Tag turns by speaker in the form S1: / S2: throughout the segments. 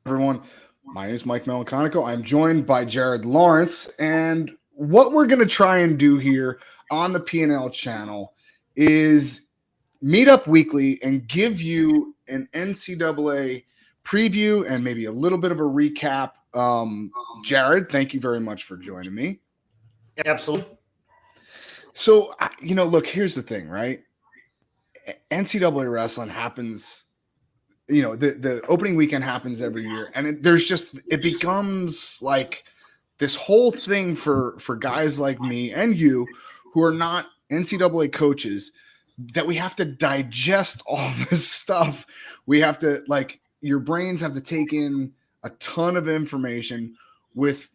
S1: Everyone. My name is Mike Melanconico. I'm joined by Jared Lawrence, and what we're going to try and do here on the PNL channel is meet up weekly and give you an NCAA preview and maybe a little bit of a recap. Jared, thank you very much for joining me.
S2: Absolutely.
S1: So, look, here's the thing, right? NCAA wrestling happens. The opening weekend happens every year, and it becomes like this whole thing for guys like me and you who are not NCAA coaches, that we have to digest all this stuff. We have to, like, your brains have to take in a ton of information with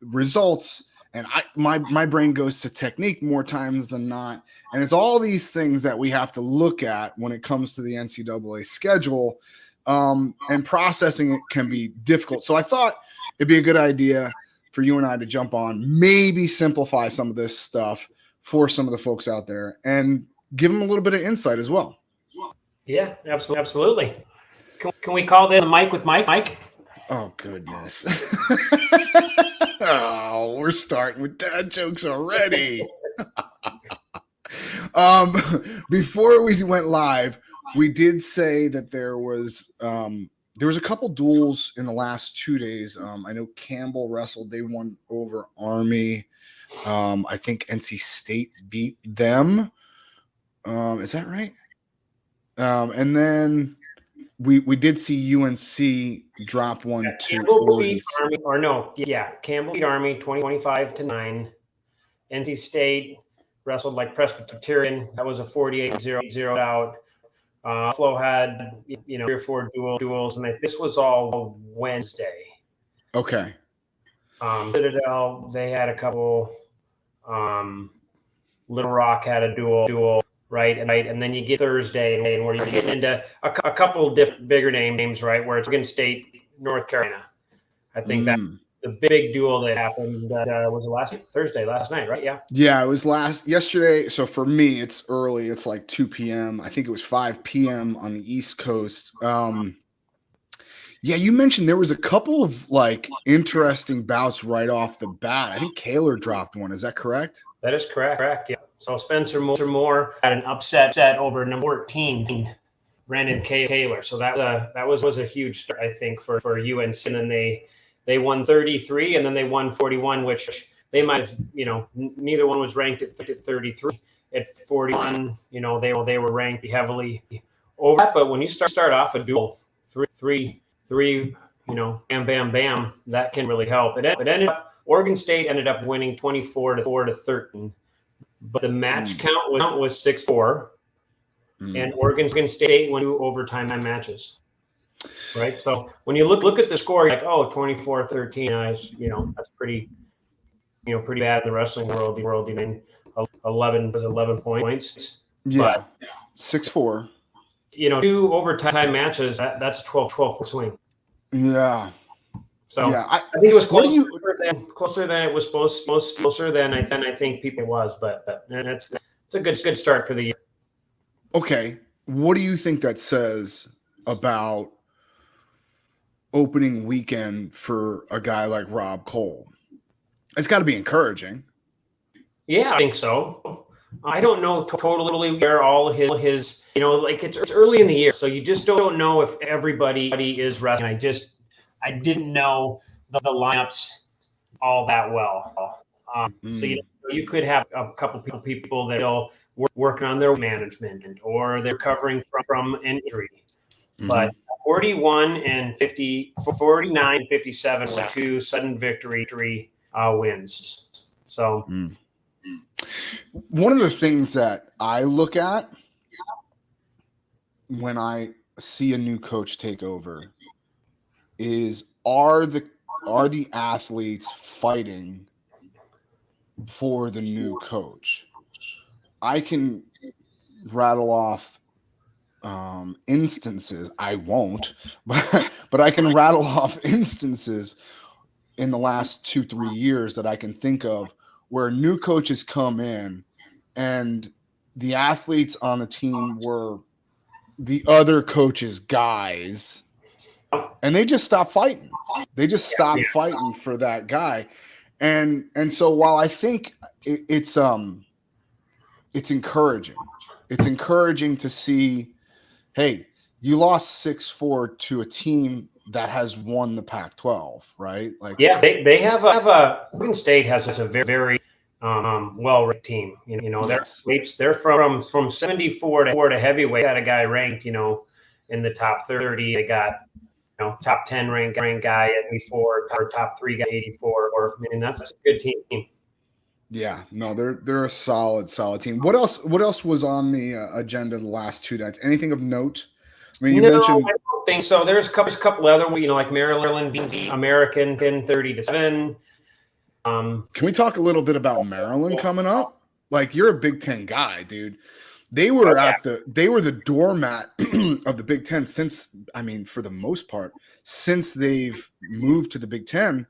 S1: results, and my brain goes to technique more times than not. And it's all these things that we have to look at when it comes to the NCAA schedule, and processing it can be difficult. So I thought it'd be a good idea for you and I to jump on, maybe simplify some of this stuff for some of the folks out there and give them a little bit of insight as well.
S2: Yeah, absolutely. Can we call this the Mike with Mike?
S1: Oh, goodness. Oh, we're starting with dad jokes already. Before we went live, we did say that there was a couple duels in the last 2 days. I know Campbell wrestled. They won over Army. I think NC State beat them. Is that right? And then we did see UNC drop one to
S2: Campbell beat Army, Campbell beat Army 25-9. NC State wrestled like Presbyterian. That was a 48-0 out. Flo had 3 or 4 duels, and this was all Wednesday.
S1: Okay.
S2: Citadel, they had a couple. Little Rock had a duel. Right, and then you get Thursday, and where you're getting into a couple different bigger names, right? Where it's Oregon State, North Carolina. I think that the big duel that happened was last night, right?
S1: Yeah, it was yesterday. So for me, it's early. It's like 2 p.m. I think it was 5 p.m. on the East Coast. Yeah, you mentioned there was a couple of like interesting bouts right off the bat. I think Kaler dropped one. Is that correct?
S2: That is correct. Yeah. So Spencer Moore had an upset over number 14, Brandon Kaler. So that was a huge start, I think, for UNC. And then they won 33, and then they won 41, which they might have, neither one was ranked at 33. At 41, they were ranked heavily over that. But when you start off a duel, three, bam, bam, bam, that can really help. Oregon State ended up winning 24-13. But the match count was 6-4, and Oregon State went to overtime matches, right? So when you look at the score, you're like, 24-13, that's pretty bad in the wrestling world. 11 points.
S1: Yeah, but 6-4.
S2: 2 overtime matches. That's a 12 swing.
S1: Yeah.
S2: So yeah, I think it was closer than it was closer than I think people was, but it's a good start for the year.
S1: Okay, what do you think that says about opening weekend for a guy like Rob Cole? It's got to be encouraging.
S2: Yeah, I think so. I don't know totally where all his it's early in the year, so you just don't know if everybody is wrestling. I didn't know the lineups all that well. So you could have a couple people that are working on their management, or they're recovering from an injury. But 49-57 were 2 sudden victory wins. So
S1: one of the things that I look at when I see a new coach take over is are the athletes fighting for the new coach? I can rattle off instances. I won't, but I can rattle off instances in the last 2-3 years that I can think of where new coaches come in and the athletes on the team were the other coach's guys, and they just stopped fighting. They just stopped
S2: Yes.
S1: fighting for that guy. And so while I think it's encouraging. It's encouraging to see, hey, you lost 6-4 to a team that has won the Pac-12, right? Like,
S2: yeah, they have a Oregon State has a very well-ranked team. You know,
S1: yes.
S2: they're from 74 to heavyweight. Got a guy ranked, you know, in the top 30. They got, you know, top 10 ranked guy at 84, or top 3 guy 84. Or I mean, that's a good team.
S1: Yeah, no, they're a solid team. What else was on the agenda the last 2 nights? Anything of note? I mean, you
S2: No,
S1: mentioned.
S2: I don't think so. There's a couple other, you know, like Maryland beat American 30-7.
S1: Can we talk a little bit about Maryland coming up? Like, you're a Big Ten guy, dude. They were the doormat of the Big Ten since, I mean, for the most part, since they've moved to the Big Ten.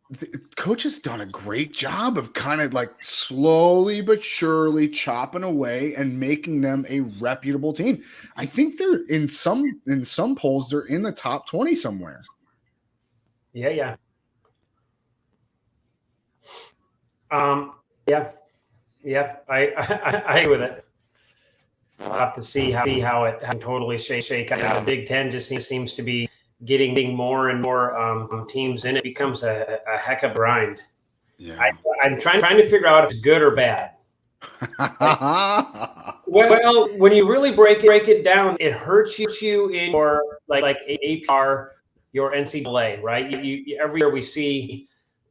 S1: The coach has done a great job of kind of like slowly but surely chopping away and making them a reputable team. I think they're in some polls, they're in the top 20 somewhere.
S2: Yeah. Yeah. I agree with it. We'll have to see how it totally shake out. The Big Ten just seems to be getting more and more teams in. It becomes a heck of a grind.
S1: Yeah.
S2: I'm trying to figure out if it's good or bad. Well, when you really break it down, it hurts you in your like APR, your NCAA, right? You every year we see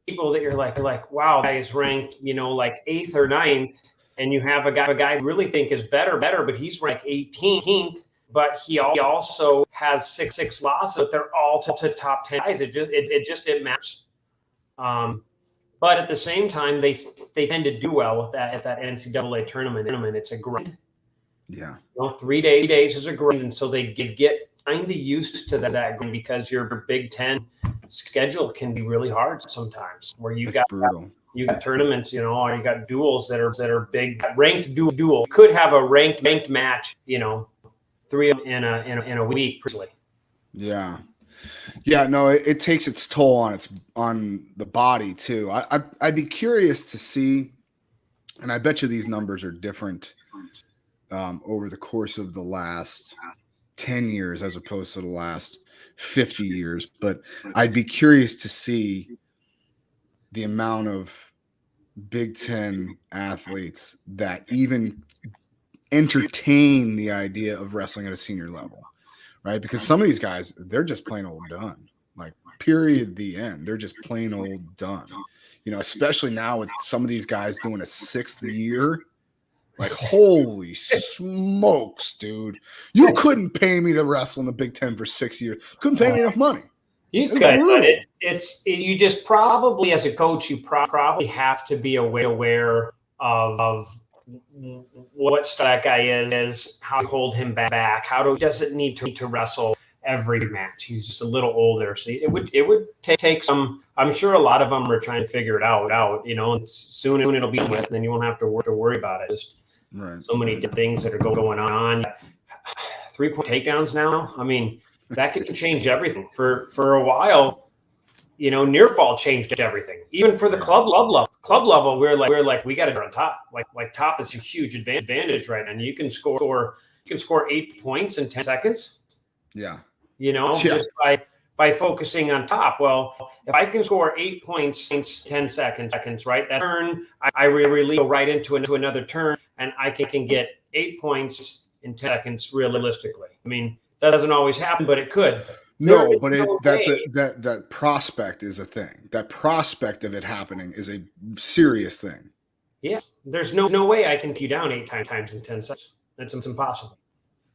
S2: people that you're like, wow, guy is ranked, you know, like 8th or 9th, and you have a guy you really think is better, but he's ranked 18th, but he also has six losses, but they're all to top 10 guys. It matters. But at the same time, they tend to do well with that at that NCAA tournament. It's a grind.
S1: Yeah.
S2: You know, 3 days is a grind, and so they get kind of used to that grind because your Big Ten schedule can be really hard sometimes. Where you got tournaments, you know, or you got duels that are big ranked duel. You could have a ranked match, you know, 3 in a week, personally.
S1: Yeah. Yeah, no, it takes its toll on the body too. I'd be curious to see, and I bet you these numbers are different over the course of the last 10 years as opposed to the last 50 years. But I'd be curious to see the amount of Big Ten athletes that even entertain the idea of wrestling at a senior level. Right, because some of these guys, they're just plain old done. Like, period, the end. They're just plain old done. You know, especially now with some of these guys doing a 6th year. Like, holy smokes, dude! You couldn't pay me to wrestle in the Big Ten for 6 years. Couldn't pay me enough money.
S2: You could, but you just probably, as a coach, you probably have to be aware of what that guy is, how to hold him back, doesn't need to wrestle every match. He's just a little older, so it would take some. I'm sure a lot of them are trying to figure it out. You know, and soon it'll be with, and then you won't have to worry about it. Just so many different things that are going on. 3-point takedowns now. I mean, that could change everything. For a while, you know, near fall changed everything. Even for the club level, we're like we got to be on top. Like top is a huge advantage right now. And you can score 8 points in 10 seconds.
S1: Yeah.
S2: You know, just by focusing on top. Well, if I can score 8 points in 10 seconds, right? That turn, I really go right into another turn, and I can get 8 points in 10 seconds realistically. I mean, that doesn't always happen, but it could.
S1: No, but that prospect is a thing. That prospect of it happening is a serious thing.
S2: Yeah, there's no way I can keep you down 8 times in 10 seconds. That's impossible.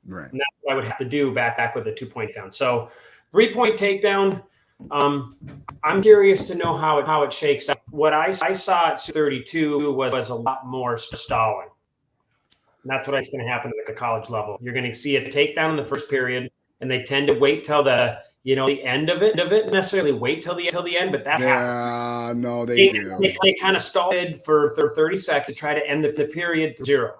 S1: Right.
S2: And that's what I would have to do back with a 2-point down. So 3-point takedown. I'm curious to know how it shakes out. What I saw at 32 was a lot more stalling. And that's what's going to happen at the college level. You're going to see a takedown in the first period, and they tend to wait till the end of it. Necessarily wait till the end, but that happens.
S1: No, they do.
S2: They kind of stalled for 30 seconds to try to end the period 0.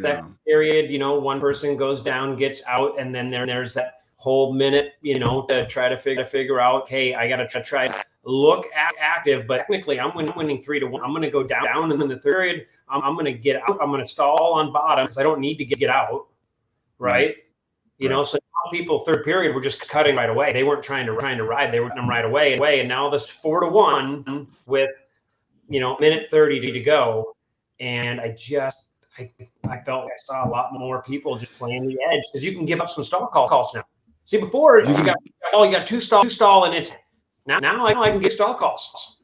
S2: Second period, one person goes down, gets out, and then there's that whole minute, to try to figure out, hey, I got to try to look active, but technically I'm winning 3-1. I'm going to go down, and in the third period, I'm going to get out. I'm going to stall on bottom because I don't need to get out, right? So people third period were just cutting right away. They weren't trying to ride. They were cutting them right away. And now this 4-1 with, minute 30 to go. And I felt like I saw a lot more people just playing the edge because you can give up some stall calls now. See, before you got two stall, and it's now I can get stall calls.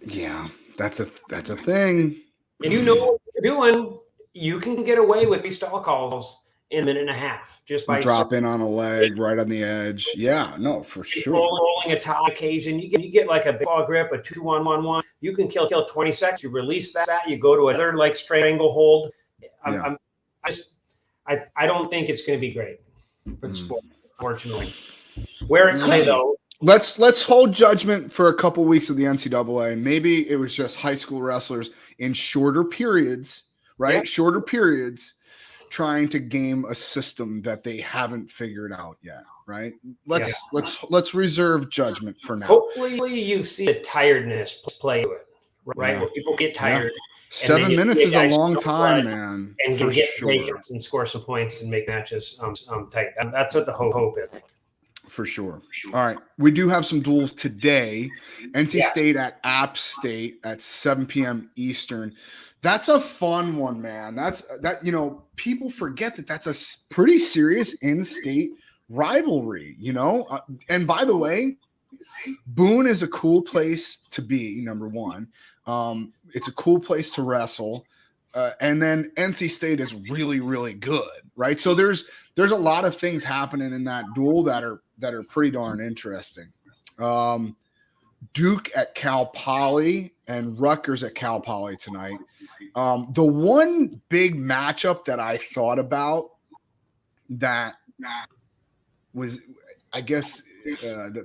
S1: Yeah, that's a thing.
S2: And you know what you're doing. You can get away with these stall calls in a minute and a half just by
S1: drop in on a leg right on the edge. Yeah, no, for sure.
S2: Rolling a tie occasion, you get like a ball grip, a 2-1-1-1. You can kill 20 seconds. You release that. You go to another like strangle hold. I don't think it's going to be great for the sport, unfortunately. Where it could, though.
S1: Let's hold judgment for a couple weeks of the NCAA. Maybe it was just high school wrestlers in shorter periods, right? Yeah. Shorter periods, trying to game a system that they haven't figured out yet, right? Let's reserve judgment for now.
S2: Hopefully, you see the tiredness play to it, right?
S1: Yeah.
S2: Where people get tired.
S1: Yeah. 7 minutes is a long time, man.
S2: And can get takedowns and score some points and make matches tight. That's what the hope is.
S1: For sure. All right. We do have some duels today. NC State at App State at 7 p.m. Eastern. That's a fun one, man. People forget that that's a pretty serious in-state rivalry, And by the way, Boone is a cool place to be, number one. It's a cool place to wrestle. And then NC State is really, really good, right? So there's a lot of things happening in that duel that are pretty darn interesting. Duke at Cal Poly and Rutgers at Cal Poly tonight. The one big matchup that I thought about that was, I guess,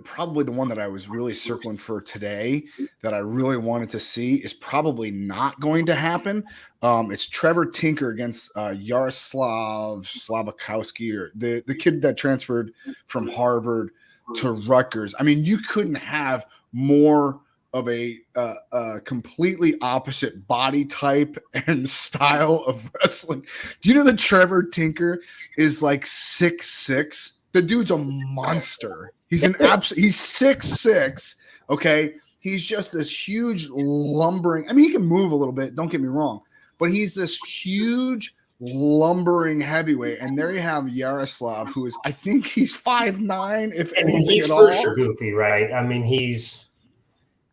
S1: probably the one that I was really circling for today that I really wanted to see is probably not going to happen. It's Trevor Tinker against Yaroslav Slabakowski, or the kid that transferred from Harvard to Rutgers. I mean, you couldn't have more of a completely opposite body type and style of wrestling. Do you know that Trevor Tinker is like 6'6"? The dude's a monster. He's he's 6'6". Okay. He's just this huge lumbering. I mean, he can move a little bit. Don't get me wrong, but he's this huge lumbering heavyweight. And there you have Yaroslav, who is, I think he's 5'9", if anything
S2: he's
S1: at all.
S2: He's for sure goofy, right? I mean, he's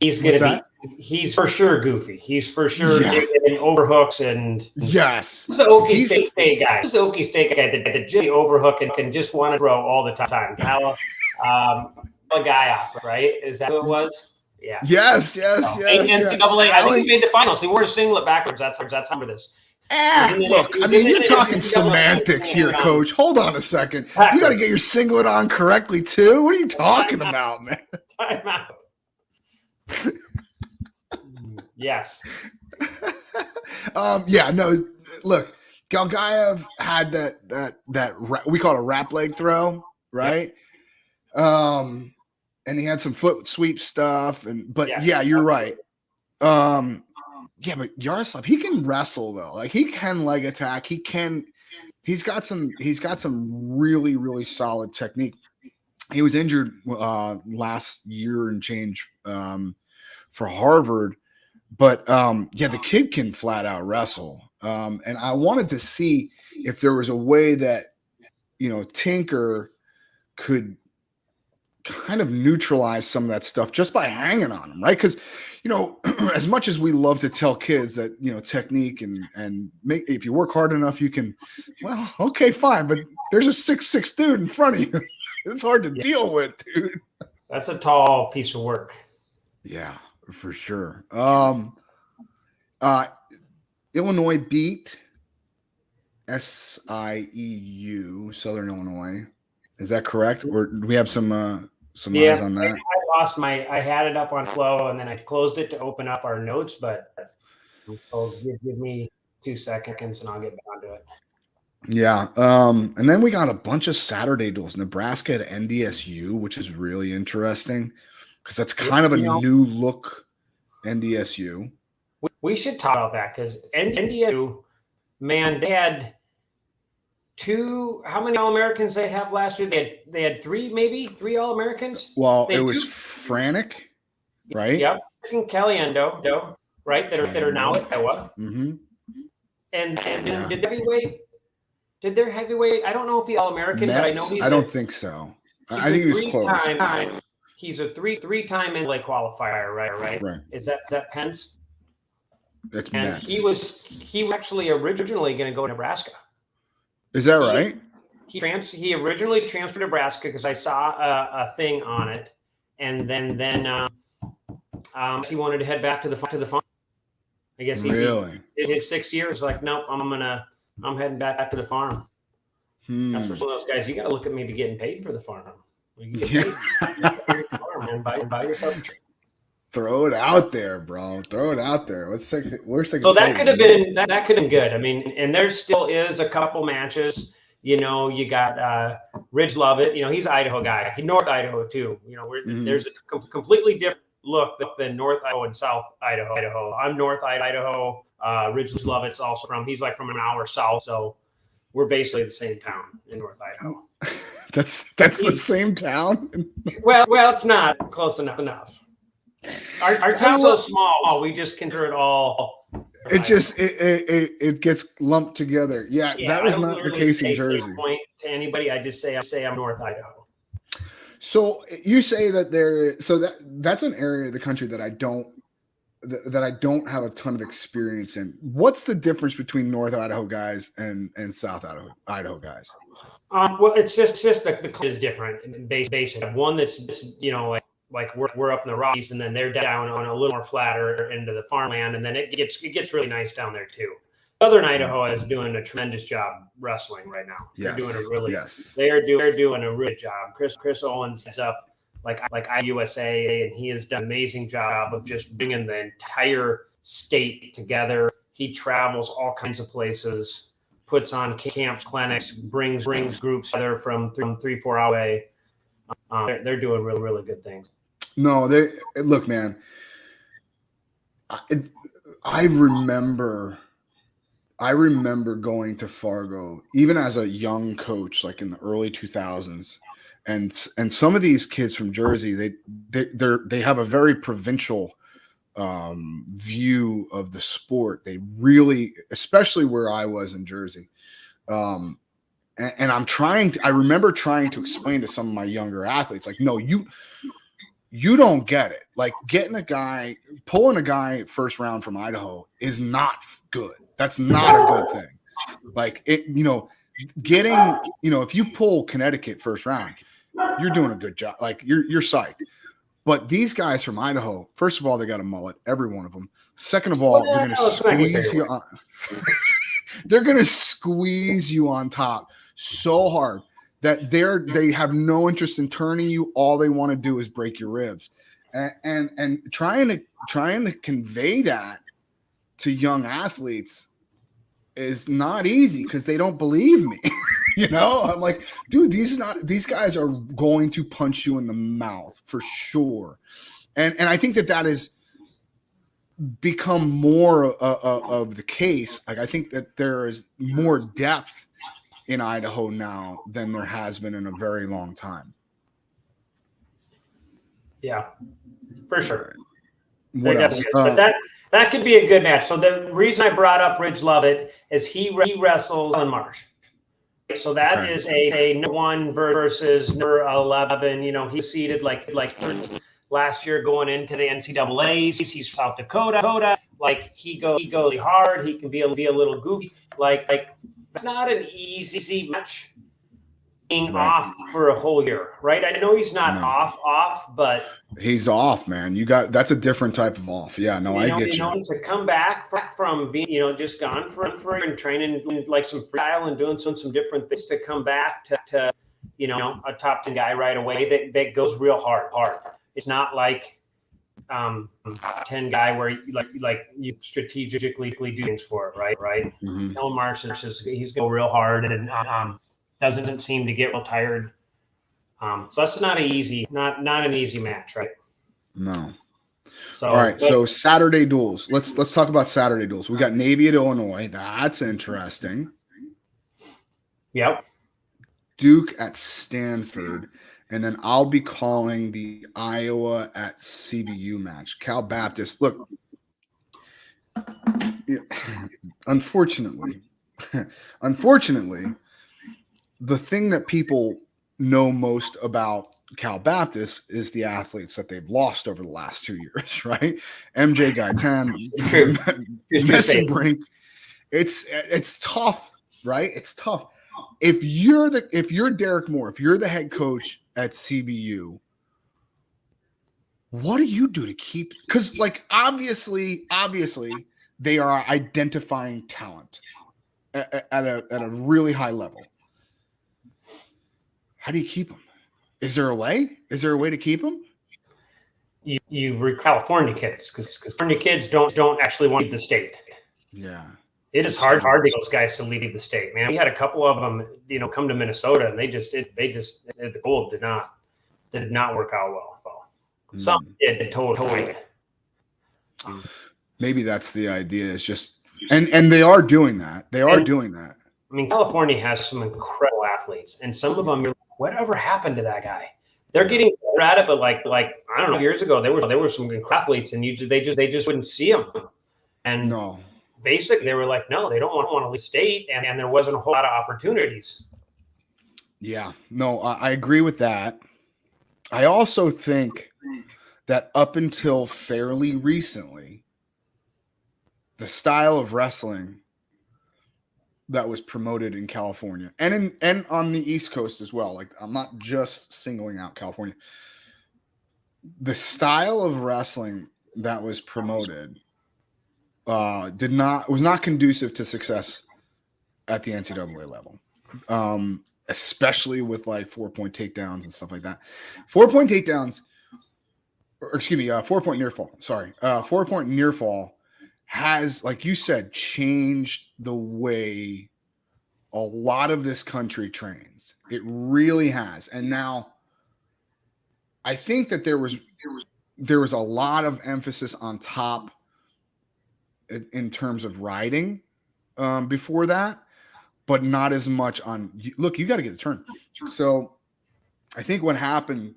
S2: going to be, he's for sure goofy. He's for sure in overhooks and
S1: yes.
S2: He's the Okie State guy. He's the Okie State guy that just overhook and can just want to throw all the time. A guy off, right? Is that who it was? Yeah.
S1: Yes.
S2: NCAA. I think he made the finals. He wore a singlet backwards. That's how it is.
S1: Look, I mean, you're talking semantics here, Coach. Hold on a second. You got to get your singlet on correctly, too. What are you talking about, man?
S2: Time out. Yes.
S1: No, look, Galgaev had that we call it a wrap leg throw, right? And he had some foot sweep stuff, but you're right. But Yaroslav, he can wrestle though. Like he can leg attack. He's got some really, really solid technique. He was injured last year and change for Harvard, but the kid can flat out wrestle. And I wanted to see if there was a way that Tinker could kind of neutralize some of that stuff just by hanging on him, right? Because as much as we love to tell kids that technique and make, if you work hard enough, you can. Well, okay, fine, but there's a 6'6" dude in front of you. It's hard to deal with, dude.
S2: That's a tall piece of work.
S1: Yeah, for sure. Illinois beat SIEU, Southern Illinois. Is that correct? Or do we have some eyes on that?
S2: I lost I had it up on Flow and then I closed it to open up our notes, but give me 2 seconds and I'll get down to it.
S1: Yeah. And then we got a bunch of Saturday duels. Nebraska at NDSU, which is really interesting because that's kind of a new look NDSU.
S2: We should talk about that because NDSU, man, they had how many All-Americans they have last year? They had three All-Americans.
S1: Well, it was Franek, right?
S2: Yep. And Caliendo, right? That are now at Iowa.
S1: Mm-hmm.
S2: And did their heavyweight, I don't know if he All-American, but I know
S1: I don't think so. I think he was close.
S2: He's a three-time NCAA qualifier, right? Is that Pence?
S1: That's
S2: and
S1: Metz.
S2: He was actually originally going to go to Nebraska.
S1: Is that right?
S2: He originally transferred to Nebraska because I saw a thing on it, and then he wanted to head back to the farm. I guess his 6 years. Like, nope, I'm heading back to the farm. That's for some of those guys. You got to look at maybe getting paid for the farm. You get paid for your farm and buy yourself a tree.
S1: Throw it out there, bro. Throw it out there. So
S2: that could have been good. I mean, and there still is a couple matches. You know, you got Ridge Lovett. You know, he's an Idaho guy. He's North Idaho too. You know, there's a completely different look than North Idaho and South Idaho. I'm North Idaho. Ridge Lovett's also he's like from an hour south. So we're basically the same town in North Idaho.
S1: That's the same town.
S2: Well, it's not close enough. Our town's so small, we just consider it all.
S1: It gets lumped together. Yeah, that was not the case in Jersey.
S2: Point to anybody, I just say I'm North Idaho.
S1: So you say that that's an area of the country that I don't have a ton of experience in. What's the difference between North Idaho guys and South Idaho guys?
S2: Well, it's just the is different. Basically, one that's like we're up in the Rockies, and then they're down on a little more flatter into the farmland, and then it gets really nice down there too. Southern Idaho is doing a tremendous job wrestling right now. They're doing they're doing a really good job. Chris Owens is up like IUSA, and he has done an amazing job of just bringing the entire state together. He travels all kinds of places, puts on camps, clinics, brings groups together from 3-4 hours away. They're doing really, really good things.
S1: No, look, man. I remember going to Fargo, even as a young coach, like in the early 2000s, and some of these kids from Jersey, they have a very provincial view of the sport. They really, especially where I was in Jersey. And I remember trying to explain to some of my younger athletes, like, no, you don't get it. Like pulling a guy first round from Idaho is not good. That's not a good thing. Like getting, if you pull Connecticut first round, you're doing a good job. Like you're psyched. But these guys from Idaho, first of all, they got a mullet, every one of them. Second of all, they're going to squeeze you on. They're going to squeeze you on top so hard that they have no interest in turning you. All they want to do is break your ribs, and trying to convey that to young athletes is not easy because they don't believe me. I'm like, dude, these guys are going to punch you in the mouth for sure, and I think that has become more of the case. Like I think that there is more depth in Idaho now than there has been in a very long time.
S2: Yeah, for sure.
S1: What else?
S2: But that could be a good match. So the reason I brought up Ridge Lovett is he wrestles on Marsh. So that is a number 1 versus number 11. He's seeded like last year going into the NCAAs. He's South Dakota. Like he goes hard. He can be a little goofy. Like it's not an easy match being off for a whole year, right? I know he's not off, but
S1: he's off, man. That's a different type of off. Yeah, no, I get you.
S2: To come back from being, just gone for and training like some freestyle and doing some different things, to come back to a top 10 guy right away that goes real hard. It's not like top 10 guy where you strategically do things for it, right?
S1: Mm-hmm.
S2: Elmar he's going real hard and doesn't seem to get real tired. So that's not an easy match, right?
S1: No.
S2: So
S1: all right. So Saturday duels. Let's talk about Saturday duels. We got Navy at Illinois. That's interesting.
S2: Yep.
S1: Duke at Stanford. And then I'll be calling the Iowa at CBU match. Cal Baptist. Look, unfortunately, the thing that people know most about Cal Baptist is the athletes that they've lost over the last 2 years, right? MJ Gaitan,
S2: True.
S1: Messenbrink. It's tough, right? It's tough. If you're Derek Moore, if you're the head coach at CBU, what do you do to keep? Because like obviously they are identifying talent at a really high level. How do you keep them? Is there a way? Is there a way to keep them?
S2: You California kids, because California kids don't actually want to leave the state.
S1: Yeah.
S2: It is hard for those guys to leave the state, man. We had a couple of them, come to Minnesota, and the gold did not work out well. Some did totally.
S1: Maybe that's the idea. Is just and they are doing that. They are doing that.
S2: I mean, California has some incredible athletes, and some of them, whatever happened to that guy? They're getting better at it, but like I don't know, years ago there were some incredible athletes, and they just wouldn't see them. And
S1: no.
S2: Basically, they were like, no, they don't want to leave state, and there wasn't a whole lot of opportunities.
S1: Yeah, no, I agree with that. I also think that up until fairly recently, the style of wrestling that was promoted in California and on the East Coast as well, like I'm not just singling out California, the style of wrestling that was promoted was not conducive to success at the NCAA level, especially with like 4-point takedowns and stuff like that. 4-point takedowns, or excuse me, 4-point near fall. Sorry, 4-point near fall has, like you said, changed the way a lot of this country trains. It really has, and now I think that there was a lot of emphasis on top in terms of riding before that, but not as much on look, you got to get a turn. So I think what happened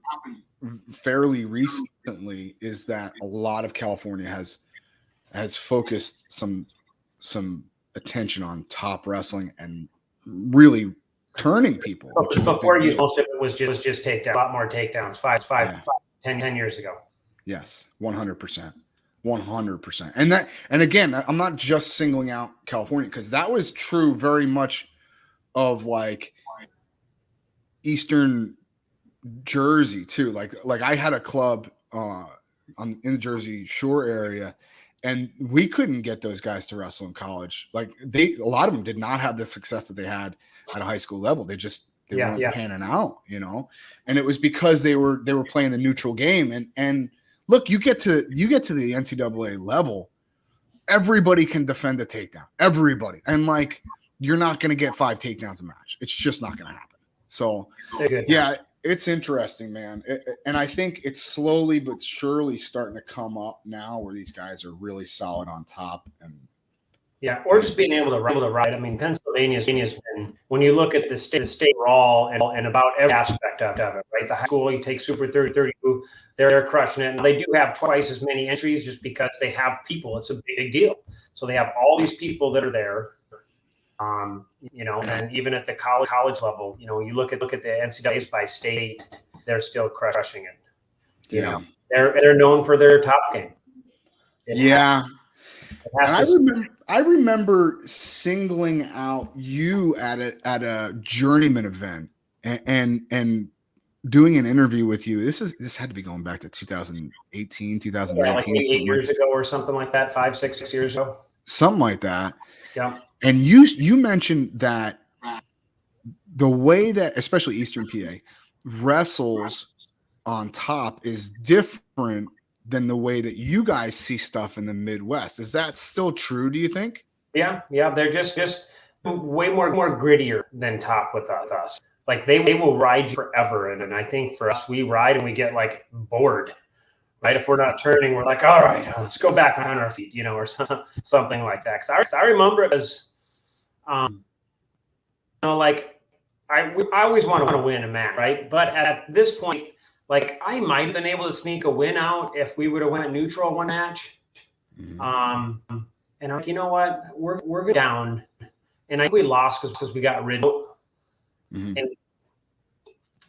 S1: fairly recently is that a lot of California has focused some attention on top wrestling and really turning people.
S2: Before you, most of it was just takedown, a lot more takedowns, 10 years ago.
S1: Yes, 100%. 100%. And again, I'm not just singling out California, because that was true very much of like Eastern Jersey too. Like I had a club in the Jersey Shore area, and we couldn't get those guys to wrestle in college. Like a lot of them did not have the success that they had at a high school level. They weren't panning out, and it was because they were playing the neutral game. And look, you get to the NCAA level, everybody can defend a takedown. Everybody. And like, you're not going to get 5 takedowns a match. It's just not going to happen. So yeah, it's interesting, man. And I think it's slowly but surely starting to come up now where these guys are really solid on top. And
S2: or just being able to ride. I mean, Pennsylvania's been, when you look at the state raw and about every aspect of it, right? The high school, you take Super 30-32, they're crushing it. And they do have twice as many entries just because they have people. It's a big deal. So they have all these people that are there. And even at the college level, you look at the NCAAs by state, they're still crushing it. You know, they're known for their top game.
S1: I remember singling out you at a journeyman event and doing an interview with you. This had to be going back to 2018, 2019,
S2: like 8 years ago or something like that, 5-6 years ago,
S1: something like that.
S2: Yeah.
S1: And you mentioned that the way that especially Eastern PA wrestles on top is different than the way that you guys see stuff in the Midwest. Is that still true, do you think?
S2: Yeah. They're just way more grittier than top with us. Like they will ride you forever. And I think for us, we ride and we get like bored, right? If we're not turning, we're like, all right, let's go back on our feet, or something like that. Cause I remember it as, like I always want to win a match, right? But at this point, like I might have been able to sneak a win out if we would have went neutral one match. And I'm like, you know what? We're down, and I think we lost because we got rid of. And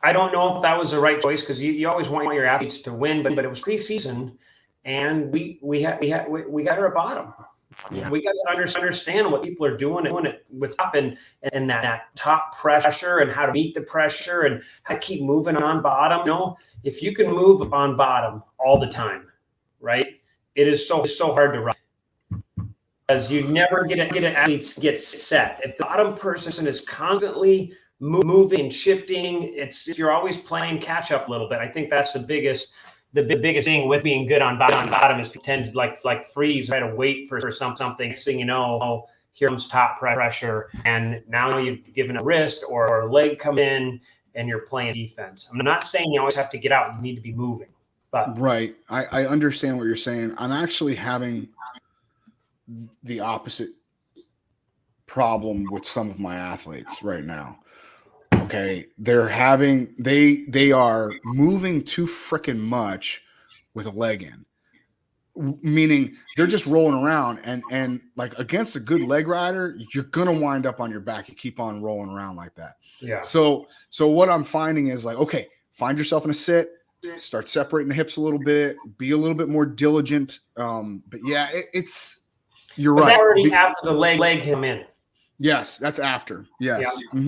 S2: I don't know if that was the right choice because you always want your athletes to win, but it was preseason, and we got our bottom. Yeah. We got to understand what people are doing it with top and that top pressure and how to meet the pressure and how to keep moving on bottom. If you can move on bottom all the time, right? It is so hard to run because you never get an athletes get set. If the bottom person is constantly moving and shifting, you're always playing catch up a little bit. I think that's the biggest thing with being good on bottom is tend to like freeze, try to wait for something. Next thing you know, here comes top pressure, and now you've given a wrist or a leg come in, and you're playing defense. I'm not saying you always have to get out; you need to be moving. But
S1: right, I understand what you're saying. I'm actually having the opposite problem with some of my athletes right now. Okay, they are moving too freaking much with a leg in, meaning they're just rolling around and like against a good leg rider, you're gonna wind up on your back. You keep on rolling around like that.
S2: Yeah.
S1: So what I'm finding is like, okay, find yourself in a sit, start separating the hips a little bit, be a little bit more diligent. But yeah, you're right.
S2: That already after the leg him in.
S1: Yes, that's after. Yes. Yeah.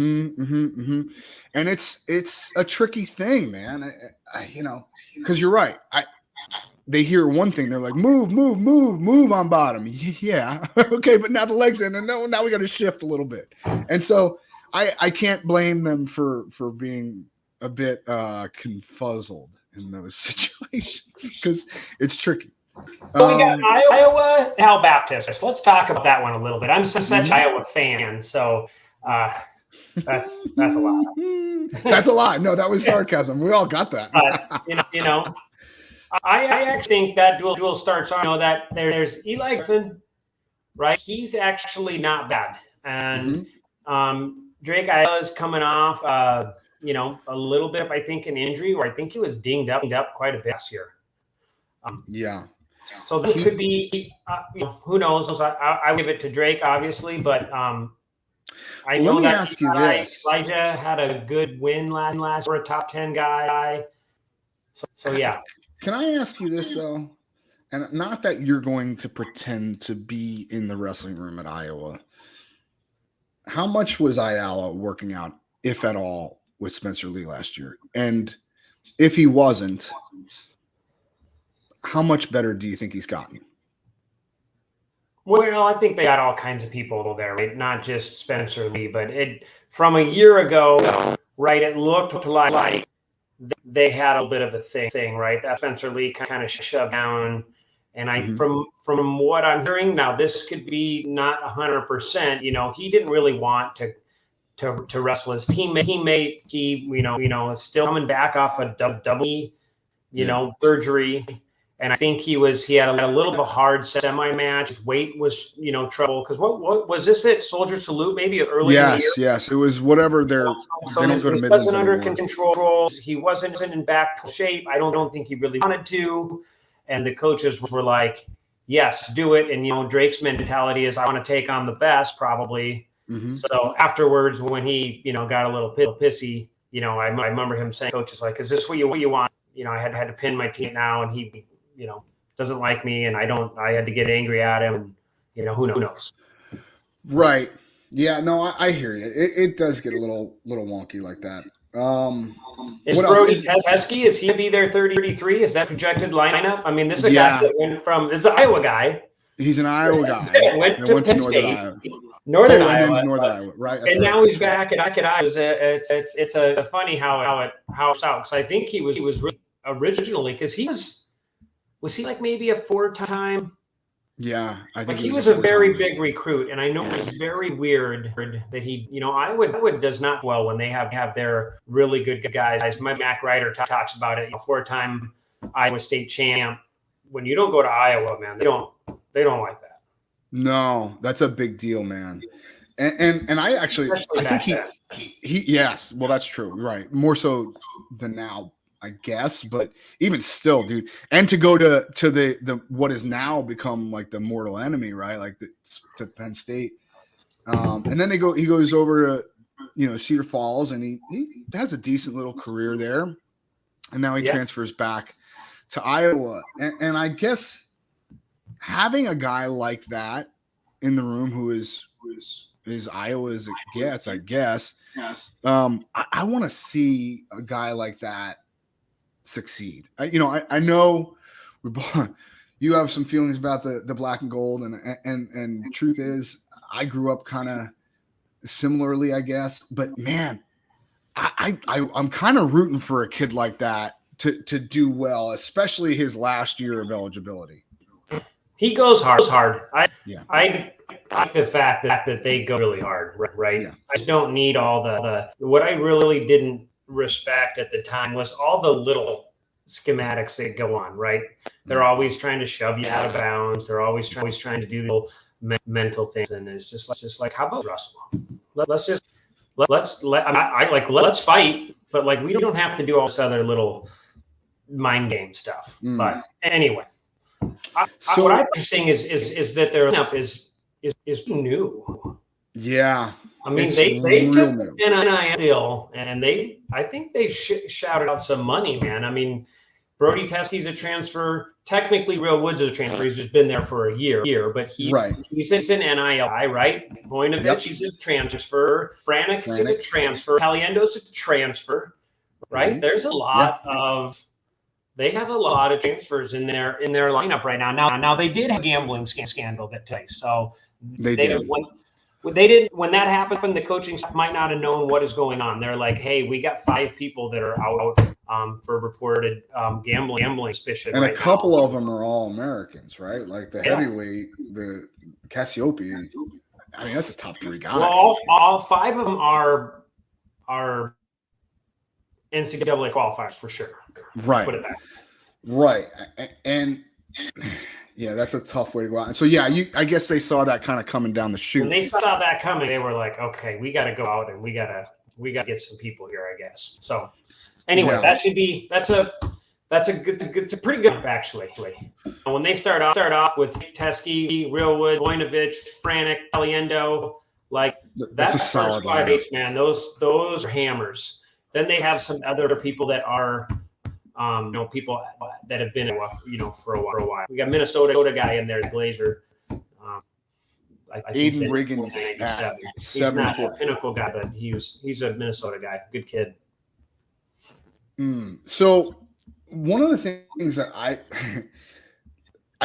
S1: And it's a tricky thing, man. I because you're right. They hear one thing, they're like, move on bottom. Yeah. Okay, but now the leg's in, and now we got to shift a little bit. And so I can't blame them for being a bit confuzzled in those situations because it's tricky.
S2: We got Iowa, Hal Baptist. Let's talk about that one a little bit. I'm such an Iowa fan, so that's a lot.
S1: That's a lot. No, that was sarcasm. We all got that.
S2: I actually think that duel starts on that there's Eli Griffin, right? He's actually not bad, and Drake Iola's coming off, a little bit of I think an injury, where I think he was dinged up quite a bit last year.
S1: Yeah.
S2: So that could be, who knows? I give it to Drake, obviously, but I know that Elijah had a good win last for a top 10 guy. So yeah.
S1: Can I ask you this though? And not that you're going to pretend to be in the wrestling room at Iowa. How much was Ayala working out, if at all, with Spencer Lee last year? And if he wasn't, how much better do you think he's gotten?
S2: Well, I think they got all kinds of people there, right? Not just Spencer Lee, but from a year ago, right? It looked like they had a bit of a thing, right? That Spencer Lee kind of shoved down, and from what I'm hearing now, this could be not 100%. He didn't really want to wrestle his teammate. He is still coming back off a double surgery. And I think he had a little bit of a hard semi-match. His weight was, trouble. Because what was this at Soldier Salute? Maybe early in the year?
S1: Yes. It was whatever they're.
S2: So his wasn't under control. He wasn't in back shape. I don't think he really wanted to. And the coaches were like, yes, do it. And, Drake's mentality is I want to take on the best probably. So afterwards, when he, got a little pissy, I remember him saying, coaches like, is this what you want? I had to pin my team now, and he, doesn't like me, and I had to get angry at him, and, who knows?
S1: Right. Yeah, no, I hear you. It does get a little wonky like that.
S2: Is Brody Teskey, is he going to be there 33? Is that projected lineup? I mean, this is a guy that went from, this is an Iowa guy.
S1: He's an Iowa guy.
S2: went to Penn State. Northern Iowa,
S1: right?
S2: And now he's back at Iowa. It's a funny how it's out, because I think he was originally, because he was was he like maybe a 4-time?
S1: Yeah, I think
S2: Like
S1: he
S2: he was a very
S1: 4-time.
S2: big recruit, and I know it's very weird that he, Iowa does not well when they have their really good guys. My Mac Ryder talks about it. 4-time Iowa State champ. When you don't go to Iowa, man, they don't like that.
S1: No, that's a big deal, man. And I actually,
S2: Especially
S1: I think
S2: back then.
S1: he yes, well, that's true, right? More so than now, I guess, but even still, dude. And to go to the what is now become like the mortal enemy, right? Like to Penn State, and then he goes over to Cedar Falls, and he has a decent little career there, and now he transfers back to Iowa, and I guess having a guy like that in the room who is Iowa as it gets, I guess. I want to see a guy like that succeed. I know you have some feelings about the black and gold, and truth is, I grew up kind of similarly, I guess. But man, I'm kind of rooting for a kid like that to do well, especially his last year of eligibility.
S2: He goes hard. I like the fact that they go really hard, right?
S1: Yeah.
S2: I just don't need all the what I really didn't respect at the time was all the little schematics that go on, right? They're always trying to shove you out of bounds. They're always trying to do little mental things, and it's just like, how about Russell? Let's fight, but like we don't have to do all this other little mind game stuff. But anyway. What I'm saying is that their lineup is new.
S1: Yeah,
S2: I mean they took an NIL deal and I think they shouted out some money, man. I mean, Brody Teskey's a transfer. Technically, Real Woods is a transfer. He's just been there for a year, but he's an NIL guy, right? Voinovich, he's a transfer. Franek is a transfer. Caliendo's a transfer, right? There's a lot of. They have a lot of transfers in their lineup right now. Now they did have a gambling scandal that took place. So they did. When that happened, the coaching staff might not have known what is going on. They're like, "Hey, we got 5 people that are out for reported gambling suspicion."
S1: And a couple of them are all Americans, right? Like the heavyweight, the Cassiope. I mean, that's a top 3 guy.
S2: Well, all 5 of them are NCAA qualifiers for sure.
S1: Right.
S2: Put it that way.
S1: Right. And yeah, that's a tough way to go out. And so, yeah, I guess they saw that kind of coming down the chute.
S2: When they saw that coming, they were like, okay, we got to go out and we got to get some people here, I guess. So anyway, that's a pretty good actually. When they start off with Teskey, Realwood, Voinovich, Franek, Caliendo, like that's a solid 5H, man. Those are hammers. Then they have some other people that are, people that have been, for a while. We got Minnesota guy in there, Glazer.
S1: Aiden Riggins,
S2: he's not a Pinnacle guy, but he's a Minnesota guy. Good kid.
S1: So one of the things that I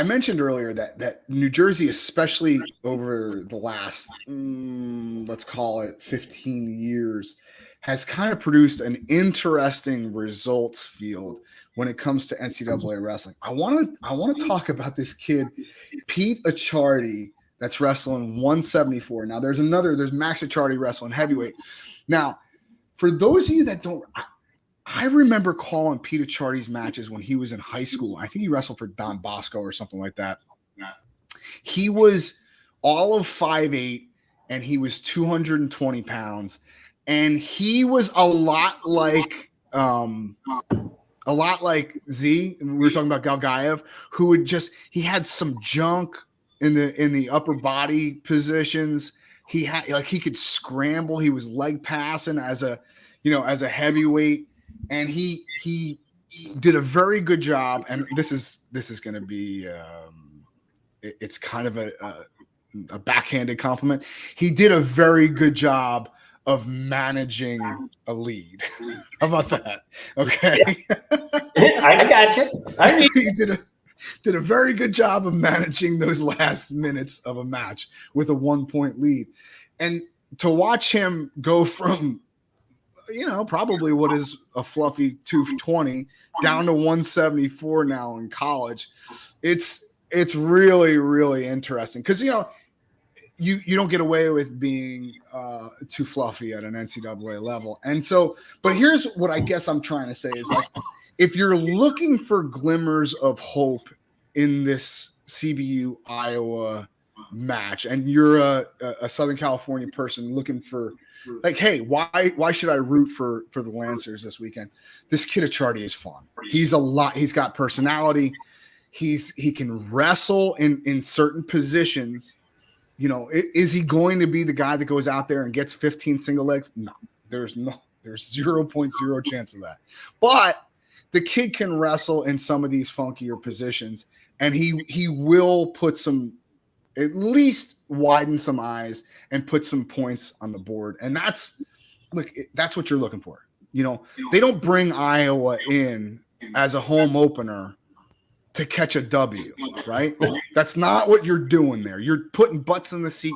S1: mentioned earlier that New Jersey, especially over the last, let's call it 15 years, has kind of produced an interesting results field when it comes to NCAA wrestling. I want to talk about this kid, Pete Achardi, that's wrestling 174. Now there's Max Achardi wrestling heavyweight. Now, for those of you that don't, I remember calling Pete Achardi's matches when he was in high school. I think he wrestled for Don Bosco or something like that. He was all of 5'8", and he was 220 pounds. And he was a lot like Z. We were talking about Galgaev, who he had some junk in the upper body positions. He could scramble. He was leg passing as a heavyweight, and he did a very good job. And this is going to be it's kind of a backhanded compliment. He did a very good job of managing a lead. How about that? Okay.
S2: I got you.
S1: He did a very good job of managing those last minutes of a match with a 1-point lead. And to watch him go from probably what is a fluffy 220 down to 174 now in college. It's really, really interesting because, you don't get away with being too fluffy at an NCAA level. And so, but here's what I guess I'm trying to say is like, if you're looking for glimmers of hope in this CBU Iowa match, and you're a Southern California person looking for like, hey, why should I root for the Lancers this weekend? This kid Achardi is fun. He's got personality. He can wrestle in certain positions. Is he going to be the guy that goes out there and gets 15 single legs? No, there's 0.0 chance of that. But the kid can wrestle in some of these funkier positions, and he will put at least widen some eyes and put some points on the board. And that's what you're looking for. They don't bring Iowa in as a home opener to catch a W, right? That's not what you're doing there. You're putting butts in the seat.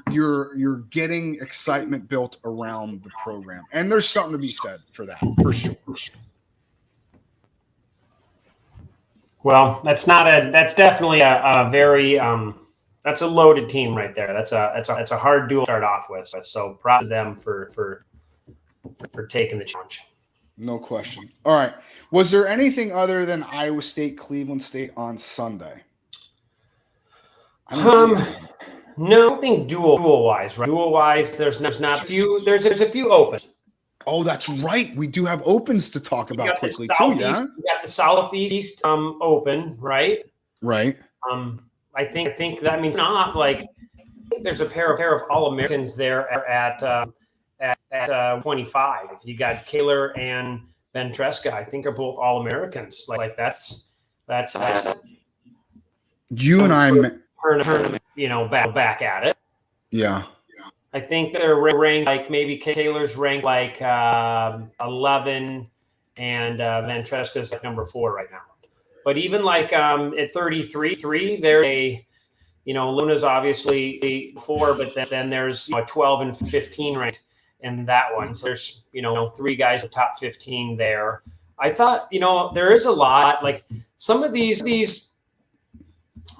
S1: You're getting excitement built around the program. And there's something to be said for that, for sure.
S2: Well, that's definitely a very that's a loaded team right there. That's a hard duel to start off with. So proud to them for taking the challenge.
S1: No question. All right. Was there anything other than Iowa State, Cleveland State on Sunday?
S2: No, I don't think dual wise, right? Dual wise, there's not few. There's a few opens.
S1: Oh, that's right. We do have opens to talk about quickly too. Yeah,
S2: we got the Southeast Open, right?
S1: Right.
S2: I think that means off. Like, I think there's a pair of All-Americans there at 25. You got Kaler and Ventresca. I think are both All-Americans. Like that's
S1: you and I
S2: turn back at it.
S1: Yeah.
S2: I think they're ranked like maybe Kaler's ranked like 11 and Ventresca's like number 4 right now. But even like at 33, they're Luna's obviously 4, but then there's 12 and 15 ranked in that one. So there's 3 guys in top 15 there. I thought there is a lot like some of these.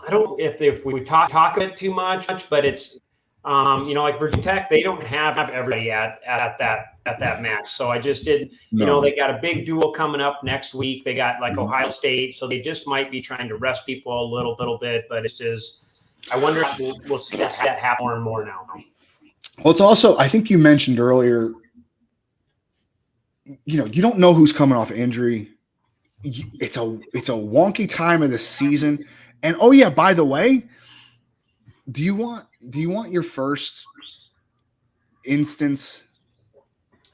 S2: I don't know if we talk about it too much, but it's like Virginia Tech, they don't have everybody at that match. So I just did, they got a big duel coming up next week. They got like Ohio State, so they just might be trying to rest people a little bit. But it's just, I wonder if we'll see that happen more and more now.
S1: Well, it's also, I think you mentioned earlier, you don't know who's coming off injury. It's a wonky time of the season. And oh yeah, by the way, do you want your first instance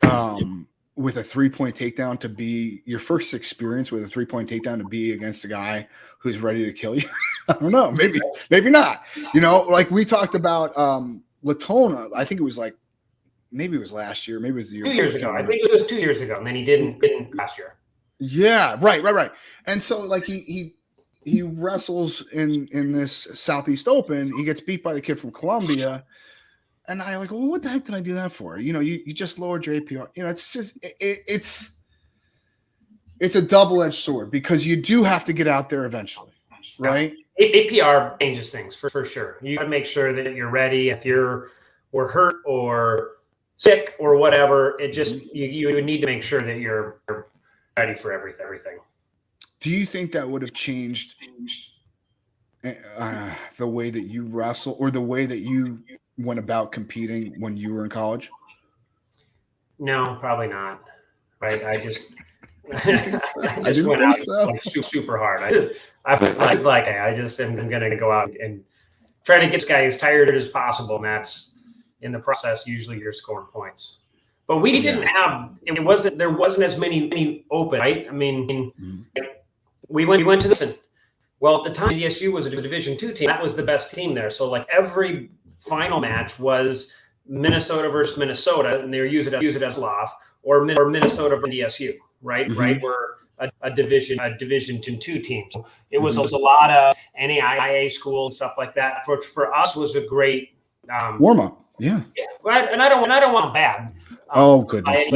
S1: with a 3-point takedown to be your first experience with a 3-point takedown to be against a guy who's ready to kill you? I don't know. Maybe not. Like we talked about Latona. I think it was like, maybe it was last year. Maybe it was the year
S2: 2 years ago. I think it was 2 years ago. And then he didn't last year.
S1: Yeah. Right. And so like he wrestles in this Southeast Open. He gets beat by the kid from Columbia. And I'm like, well, what the heck did I do that for? You just lowered your APR. It's just, it's a double-edged sword because you do have to get out there eventually, right?
S2: APR changes things for sure. You got to make sure that you're ready. If we're hurt or sick or whatever, it just, you need to make sure that you're ready for everything.
S1: Do you think that would have changed the way that you wrestle or the way that you went about competing when you were in college?
S2: No, probably not. Right? I just
S1: went out
S2: like super hard. I was like, hey, I just am going to go out and try to get this guy as tired as possible. And that's in the process, usually you're scoring points. But we didn't have, there wasn't as many open, right? I mean, we went to this, and well, at the time, DSU was a Division II team. That was the best team there. So like every final match was Minnesota versus Minnesota, and they would use it as loft, or Minnesota versus DSU, right? Mm-hmm. Right, we're a Division II team. So it was a lot of NAIA school and stuff like that. For us, was a great
S1: Warm up. Yeah.
S2: And I don't want bad.
S1: Oh goodness.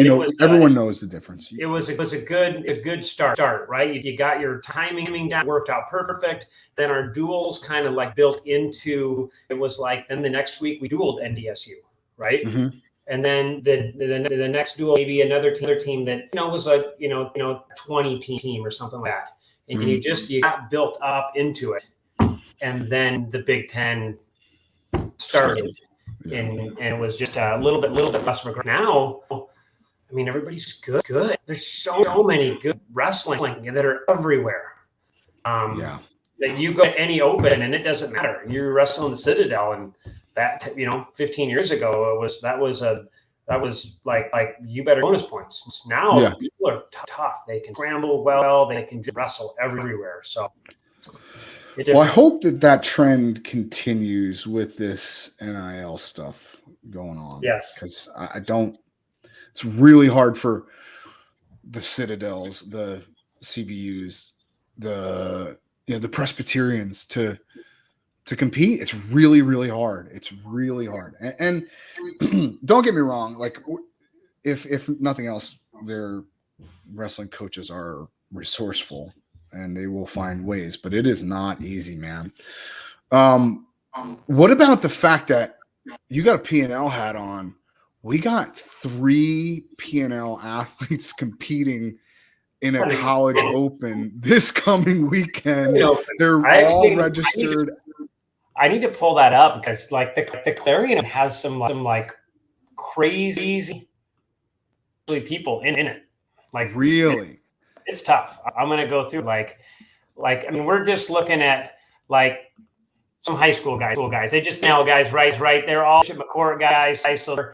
S1: Everyone knows the difference.
S2: It was a good start, right? You got your timing down, worked out perfect. Then our duels kind of like built into, it was like, then the next week we dueled NDSU, right?
S1: Mm-hmm.
S2: And then the next duel, maybe another team that, was a, 20 team or something like that. And
S1: Mm-hmm.
S2: you got built up into it. And then the Big Ten started.
S1: Yeah.
S2: And it was just a little bit less of a now. I mean, everybody's good. There's so many good wrestling that are everywhere. That you go to any open and it doesn't matter. You're wrestling the Citadel, and that 15 years ago that was like you better bonus points. Now people are tough. They can scramble well. They can wrestle everywhere. So.
S1: Well, I hope that trend continues with this NIL stuff going on.
S2: Yes.
S1: Because I don't. It's really hard for the Citadels, the CBUs, the Presbyterians to compete. It's really, really hard. It's really hard. And don't get me wrong. Like, if nothing else, their wrestling coaches are resourceful and they will find ways. But it is not easy, man. What about the fact that you got a PNL hat on? We got 3 PNL athletes competing in a college open this coming weekend. They're all registered.
S2: I need to pull that up because like the Clarion has some like crazy people in it. Like
S1: really,
S2: it's tough. I'm gonna go through like I mean, we're just looking at like some high school guys. They just know guys, right? They're all McCourt guys. So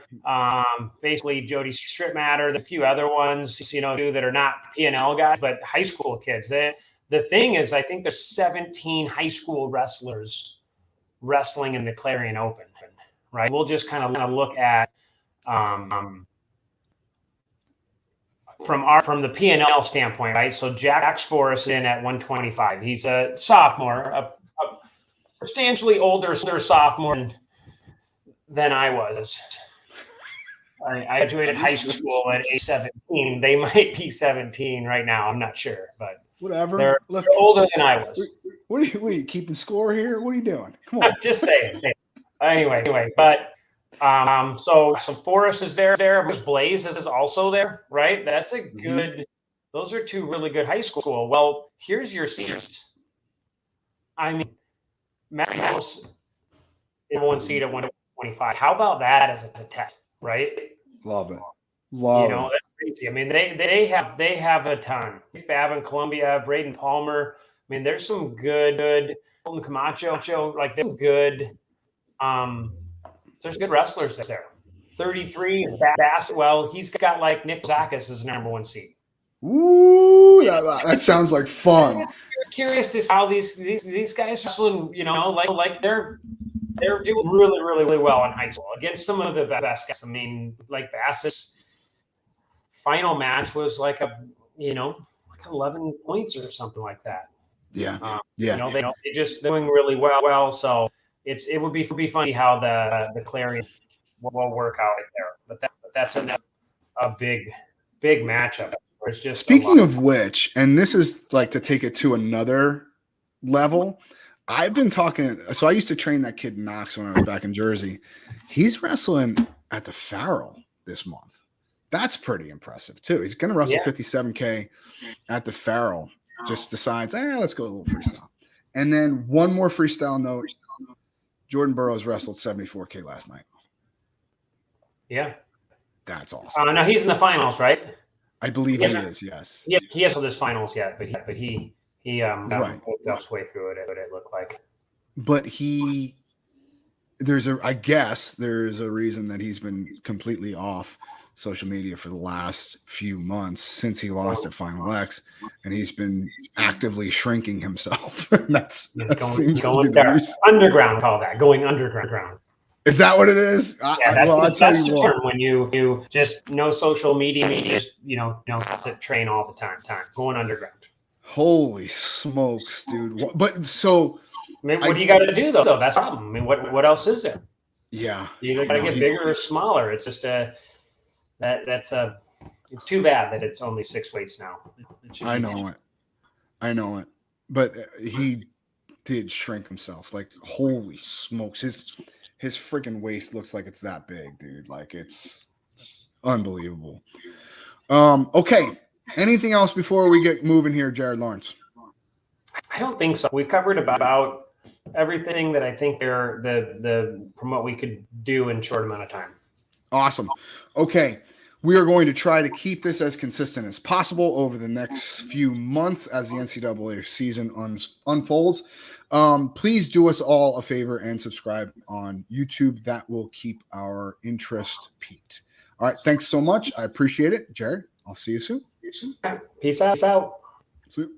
S2: basically Jody Stripmatter, the few other ones, that are not PNL guys, but high school kids. The thing is, I think there's 17 high school wrestlers wrestling in the Clarion Open, right? We'll just kind of look at from the PNL standpoint, right? So Jax Forrest in at 125. He's a sophomore, a substantially older sophomore than I was. I graduated high school at age 17. They might be 17 right now. I'm not sure, but
S1: whatever.
S2: They're older than I was.
S1: What are you keeping score here? What are you doing? Come on.
S2: I'm just saying. Anyway, but so Forrest is there. Blaze is also there, right? That's a good. Those are 2 really good high school. Well, here's your seeds. I mean, Matt House is 1 seed at 125. How about that as a test, right?
S1: Love it.
S2: That's crazy. I mean, they have a ton. Babin, Columbia, Braden Palmer. I mean, there's some good Colton Camacho. Like they're good. There's good wrestlers there. 33 Bass. Well, he's got like Nick Zakis as number 1 seed.
S1: Ooh, that sounds like fun.
S2: I'm just curious to see how these guys wrestling. Like they're doing really, really, really well in high school against some of the best guys. I mean, like Bass's final match was like 11 points or something like that.
S1: Yeah.
S2: They just doing really well. So it would be fun to see how the Clarion will work out right there. But that's a big matchup. It's just
S1: speaking of which, and this is like to take it to another level. I've been talking. So I used to train that kid Knox when I was back in Jersey. He's wrestling at the Farrell this month. That's pretty impressive too. He's going to wrestle 57K at the Farrell. Just decides, let's go a little freestyle. And then one more freestyle note. Jordan Burroughs wrestled 74K last night.
S2: Yeah.
S1: That's awesome.
S2: Now he's in the finals, right?
S1: I believe he is, yes.
S2: Yeah, he hasn't his finals yet, but he
S1: right.
S2: worked his way through it, what it looked like.
S1: But I guess there's a reason that he's been completely off social media for the last few months since he lost at Final X, and he's been actively shrinking himself. That seems to be the reason.
S2: Underground, call that going underground.
S1: Is that what it is?
S2: Yeah, that's the term when you just no social media, just train all the time, going underground.
S1: Holy smokes, dude! But so,
S2: I mean, what do you got to do though? That's the problem. I mean, what else is there?
S1: Yeah.
S2: You either got to get bigger or smaller. It's just it's too bad that it's only 6 weights now.
S1: I know it. But he did shrink himself. Like, holy smokes. His freaking waist looks like it's that big, dude. Like, it's unbelievable. Okay. Anything else before we get moving here, Jared Lawrence?
S2: I don't think so. We covered about everything that I think from what we could do in a short amount of time.
S1: Awesome. Okay. We are going to try to keep this as consistent as possible over the next few months as the NCAA season unfolds. Please do us all a favor and subscribe on YouTube. That will keep our interest peaked. All right. Thanks so much. I appreciate it. Jared, I'll see you soon.
S2: Peace out.
S1: See you.